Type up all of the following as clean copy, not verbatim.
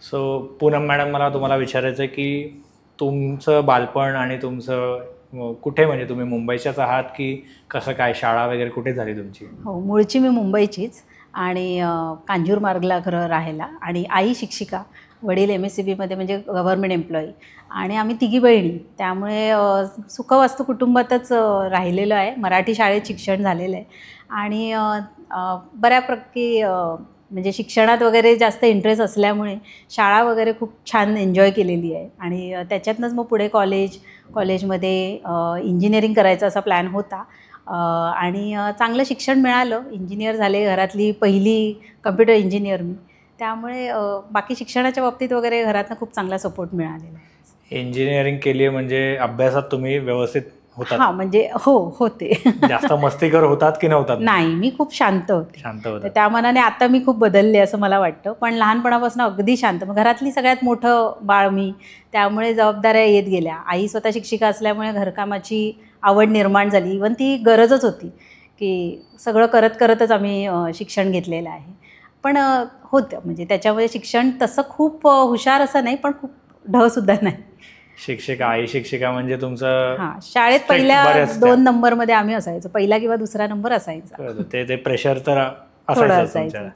So Poonam madam, मला तुम्हाला विचारायचं आहे की तुमचं बालपण आणि तुमचं कुठे, म्हणजे तुम्ही मुंबईच्याच आहात की कसं काय, शाळा वगैरे कुठे झाली तुमची? हो, मूळची मी मुंबईचीच आणि कांजूरमार्गला खरं राहायला, आणि आई शिक्षिका, वडील MSCBमध्ये म्हणजे गव्हर्मेंट एम्प्लॉई, आणि आम्ही तिघी बहिणी. त्यामुळे सुखवस्तू कुटुंबातच राहिलेलो आहे. मराठी शाळेत शिक्षण झालेलं आहे आणि बऱ्यापैकी म्हणजे शिक्षणात वगैरे जास्त इंटरेस्ट असल्यामुळे शाळा वगैरे खूप छान एन्जॉय केलेली आहे. आणि त्याच्यातनंच मग पुढे कॉलेजमध्ये इंजिनिअरिंग करायचा असा प्लॅन होता. आणि चांगलं शिक्षण मिळालं, इंजिनियर झाले, घरातली पहिली कम्प्युटर इंजिनियर मी. त्यामुळे बाकी शिक्षणाच्या बाबतीत वगैरे घरातनं खूप चांगला सपोर्ट मिळालेला आहे. इंजिनिअरिंग केली आहे म्हणजे अभ्यासात तुम्ही व्यवस्थित होतात? हां, म्हणजे होते. जास्त मस्तीकर होतात की नव्हतात? नाही, मी खूप शांत होते. शांत होतात. त्या मानाने आता मी खूप बदलले असं मला वाटतं, पण लहानपणापासून अगदी शांत. मग घरातली सगळ्यात मोठं बाळ मी, त्यामुळे जबाबदाऱ्या येत गेल्या. आई स्वतः शिक्षिका असल्यामुळे घरकामाची आवड निर्माण झाली. इव्हन ती गरजच होती की सगळं करतच आम्ही शिक्षण घेतलेलं आहे. पण होतं म्हणजे त्याच्यामध्ये शिक्षण तसं खूप हुशार असं नाही, पण खूप ढसुद्धा नाही. शिक्षिका, आई शिक्षिका म्हणजे तुमचं? हां, शाळेत पहिल्या 2 नंबरमध्ये आम्ही असायचो. पहिला किंवा दुसरा नंबर असायचा. ते प्रेशर तर असायचं.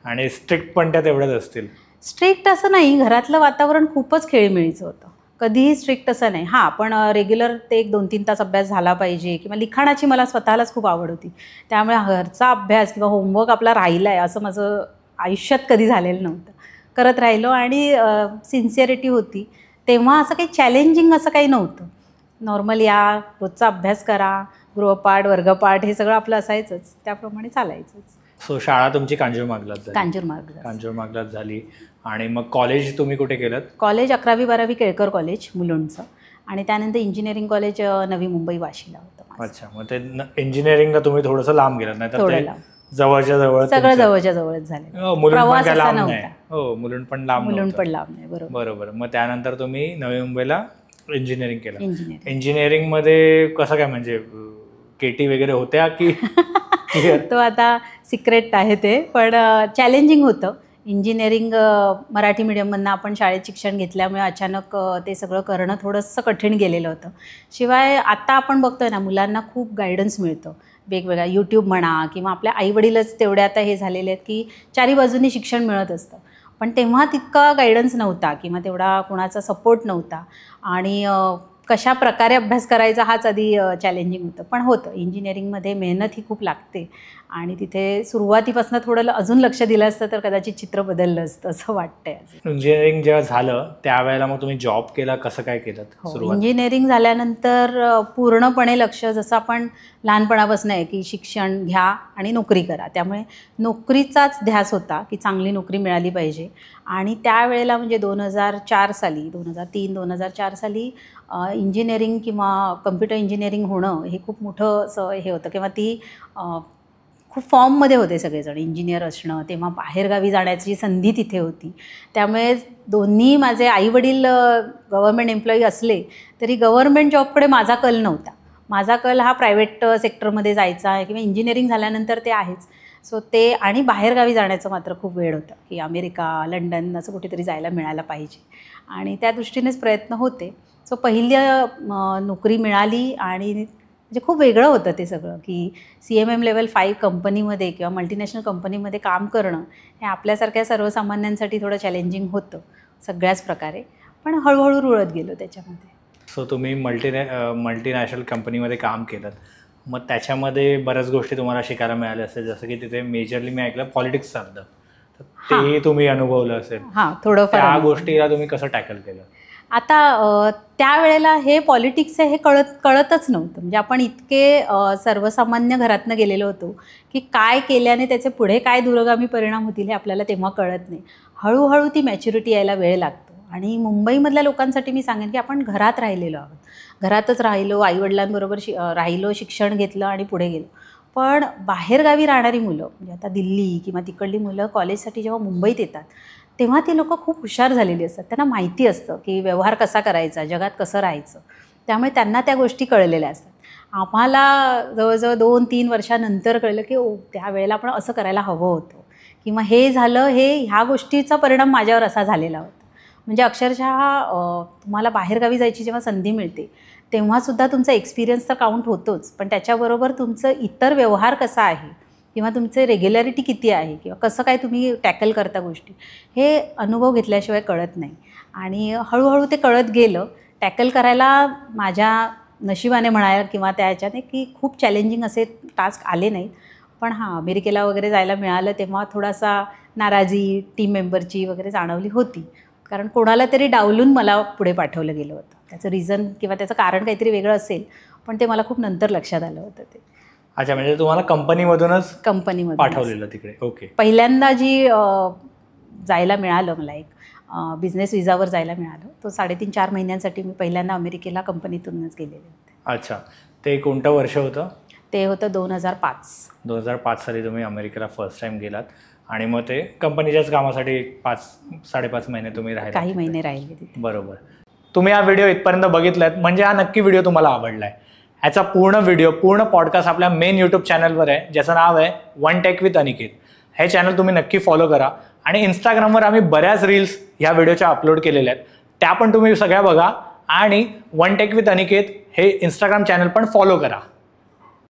आणि स्ट्रिक्ट पण त्या तेवढ्याच असतील? स्ट्रिक्ट असं नाही, घरातलं वातावरण खूपच खेळीमेळीचं होतं. कधीही स्ट्रिक्ट असं नाही. हां, पण रेग्युलर ते 1-2-3 तास अभ्यास झाला पाहिजे, किंवा लिखाणाची मला स्वतःलाच खूप आवड होती. त्यामुळे घरचा अभ्यास किंवा होमवर्क आपला राहिला आहे असं माझं आयुष्यात कधी झालेलं नव्हतं. करत राहिलो आणि सिन्सिअरिटी होती. तेव्हा असं काही चॅलेंजिंग असं काही नव्हतं. नॉर्मल या, रोजचा अभ्यास करा, गृहपाठ, वर्गपाठ हे सगळं आपलं असायचंच, त्याप्रमाणे चालायचंच. सो शाळा तुमची कांजूरमार्गलाच झाली? कांजूरमार्गलाच झाली. आणि मग कॉलेज तुम्ही कुठे केलं? कॉलेज 11वी-12वी केळकर कॉलेज मुलुंडचं, आणि त्यानंतर इंजिनिअरिंग कॉलेज नवी मुंबई वाशीला होतं. अच्छा, मग ते इंजिनिअरिंगला तुम्ही थोडंसं लांब गेलात? नाही तर थोडं लांब, जवळच्या जवळ, सगळं जवळच्या जवळच झालं. प्रवास असा नव्हता. हो, मुलुंड पण लांब नाही. बरोबर. मग त्यानंतर तुम्ही नवी मुंबईला इंजिनिअरिंग केलं. इंजिनिअरिंगमध्ये कसं काय, म्हणजे केटी वगैरे होत्या की? तो आता सिक्रेट आहे ते, पण चॅलेंजिंग होतं. इंजिनिअरिंग मराठी मीडियममधनं आपण शाळेत शिक्षण घेतल्यामुळे अचानक ते सगळं करणं थोडंसं कठीण गेलेलं होतं. शिवाय आता आपण बघतोय ना, मुलांना खूप गायडन्स मिळतं वेगवेगळ्या, यूट्यूब म्हणा, किंवा आपल्या आईवडीलच तेवढे आता हे झालेले आहेत की चारी बाजूनी शिक्षण मिळत असतं. पण तेव्हा तितका गायडन्स नव्हता किंवा तेवढा कोणाचा सपोर्ट नव्हता, आणि कशा प्रकारे अभ्यास करायचा हाच आधी चॅलेंजिंग होतं. पण होतं, इंजिनिअरिंगमध्ये मेहनत ही खूप लागते, आणि तिथे सुरुवातीपासून थोडं अजून लक्ष दिलं असतं तर कदाचित चित्र बदललं असतं असं वाटतंय. इंजिनिअरिंग जेव्हा झालं त्यावेळेला मग तुम्ही जॉब केला, कसं काय केलं? इंजिनिअरिंग झाल्यानंतर पूर्णपणे लक्ष, जसं आपण लहानपणापासून आहे की शिक्षण घ्या आणि नोकरी करा, त्यामुळे नोकरीचाच ध्यास होता की चांगली नोकरी मिळाली पाहिजे. आणि त्यावेळेला म्हणजे 2004 साली, 2003-2004 साली इंजिनिअरिंग किंवा कम्प्युटर इंजिनिअरिंग होणं हे खूप मोठं असं हे होतं, किंवा ती खूप फॉर्ममध्ये होते सगळेजण इंजिनियर असणं. तेव्हा बाहेरगावी जाण्याची संधी तिथे होती. त्यामुळे दोन्ही माझे आईवडील गव्हर्मेंट एम्प्लॉई असले तरी गव्हर्मेंट जॉबकडे माझा कल नव्हता. माझा कल हा प्रायव्हेट सेक्टरमध्ये जायचा आहे, किंवा इंजिनिअरिंग झाल्यानंतर ते आहेच. सो ते, आणि बाहेरगावी जाण्याचं मात्र खूप वेळ होतं की अमेरिका, लंडन असं कुठेतरी जायला मिळायला पाहिजे, आणि त्या दृष्टीनेच प्रयत्न होते. सो पहिली नोकरी मिळाली, आणि म्हणजे खूप वेगळं होतं ते सगळं की CMM लेवल 5 कंपनीमध्ये किंवा मल्टीनॅशनल कंपनीमध्ये काम करणं हे आपल्यासारख्या सर्वसामान्यांसाठी थोडं चॅलेंजिंग होतं सगळ्याच प्रकारे, पण हळूहळू रुळत गेलो त्याच्यामध्ये. सो तुम्ही मल्टीनॅशनल कंपनीमध्ये काम केलं, मग त्याच्यामध्ये बऱ्याच गोष्टी तुम्हाला शिकायला मिळाल्या असेल, जसं की तिथे मेजरली मी ऐकलं पॉलिटिक्स चालतं, तर ते तुम्ही अनुभवलं असेल. हां, थोडंफार. त्या गोष्टीला तुम्ही कसं टॅकल केलं? आता त्यावेळेला हे पॉलिटिक्स हे कळतच नव्हतं. म्हणजे आपण इतके सर्वसामान्य घरातनं गेलेलो होतो की काय केल्याने त्याचे पुढे काय दूरगामी परिणाम होतील हे आपल्याला तेव्हा कळत नाही. हळूहळू ती मॅच्युरिटी यायला वेळ लागतो. आणि मुंबईमधल्या लोकांसाठी मी सांगेन की आपण घरात राहिलेलो आहोत, घरातच राहिलो, आईवडिलांबरोबर राहिलो, शिक्षण घेतलं आणि पुढे गेलो. पण बाहेरगावी राहणारी मुलं, म्हणजे आता दिल्ली किंवा तिकडली मुलं कॉलेजसाठी जेव्हा मुंबईत येतात तेव्हा ती लोकं खूप हुशार झालेली असतात. त्यांना माहिती असतं की व्यवहार कसा करायचा, जगात कसं राहायचं, त्यामुळे त्यांना त्या गोष्टी कळलेल्या असतात. आम्हाला जवळजवळ 2-3 वर्षानंतर कळलं की त्यावेळेला आपण असं करायला हवं होतं, किंवा हे झालं, ह्या गोष्टीचा परिणाम माझ्यावर असा झालेला होता. म्हणजे अक्षरशः तुम्हाला बाहेरगावी जायची जेव्हा संधी मिळते तेव्हासुद्धा तुमचा एक्सपिरियन्स तर काउंट होतोच, पण त्याच्याबरोबर तुमचं इतर व्यवहार कसा आहे किंवा तुमचे रेग्युलॅरिटी किती आहे किंवा कसं काय तुम्ही टॅकल करता गोष्टी, हे अनुभव घेतल्याशिवाय कळत नाही. आणि हळूहळू ते कळत गेलं. टॅकल करायला माझ्या नशिबाने म्हणायला किंवा त्या ह्याच्याने की खूप चॅलेंजिंग असे टास्क आले नाहीत. पण हां, अमेरिकेला वगैरे जायला मिळालं तेव्हा थोडासा नाराजी टीम मेंबरची वगैरे जाणवली होती. कारण कोणाला तरी डावलून मला पुढे पाठवलं गेलं होतं. त्याचं रिझन किंवा त्याचं कारण काहीतरी वेगळं असेल, पण ते मला खूप नंतर लक्षात आलं होतं ते. अच्छा, म्हणजे तुम्हाला कंपनीमधूनच कंपनीमध्ये पाठवलेलं तिकडे. ओके. पहिल्यांदा जी जायला मिळालं मला, एक बिझनेस विजावर जायला मिळालं, तो 3.5-4 महिन्यांसाठी मी पहिल्यांदा अमेरिकेला कंपनीतूनच गेलेले होते. अच्छा, ते कोणतं वर्ष होतं? ते होतं 2005. 2005 साली तुम्ही अमेरिकेला फर्स्ट टाइम गेलात आणि मग ते कंपनीच्याच कामासाठी 5-5.5 महिने तुम्ही राहिले. काही महिने राहिले तिथे. बरोबर. तुम्ही हा व्हिडिओ इथपर्यंत बघितलात म्हणजे हा नक्की व्हिडिओ तुम्हाला आवडला आहे. ह्याचा पूर्ण पॉडकास्ट आपल्या मेन यूट्यूब चॅनलवर आहे, ज्याचं नाव आहे वन टेक विथ अनिकेत. हे चॅनल तुम्ही नक्की फॉलो करा. आणि इंस्टाग्रामवर आम्ही बऱ्याच रील्स ह्या व्हिडिओच्या अपलोड केलेल्या आहेत, त्या पण तुम्ही सगळ्या बघा. आणि वन टेक विथ अनिकेत हे इंस्टाग्राम चॅनल पण फॉलो करा.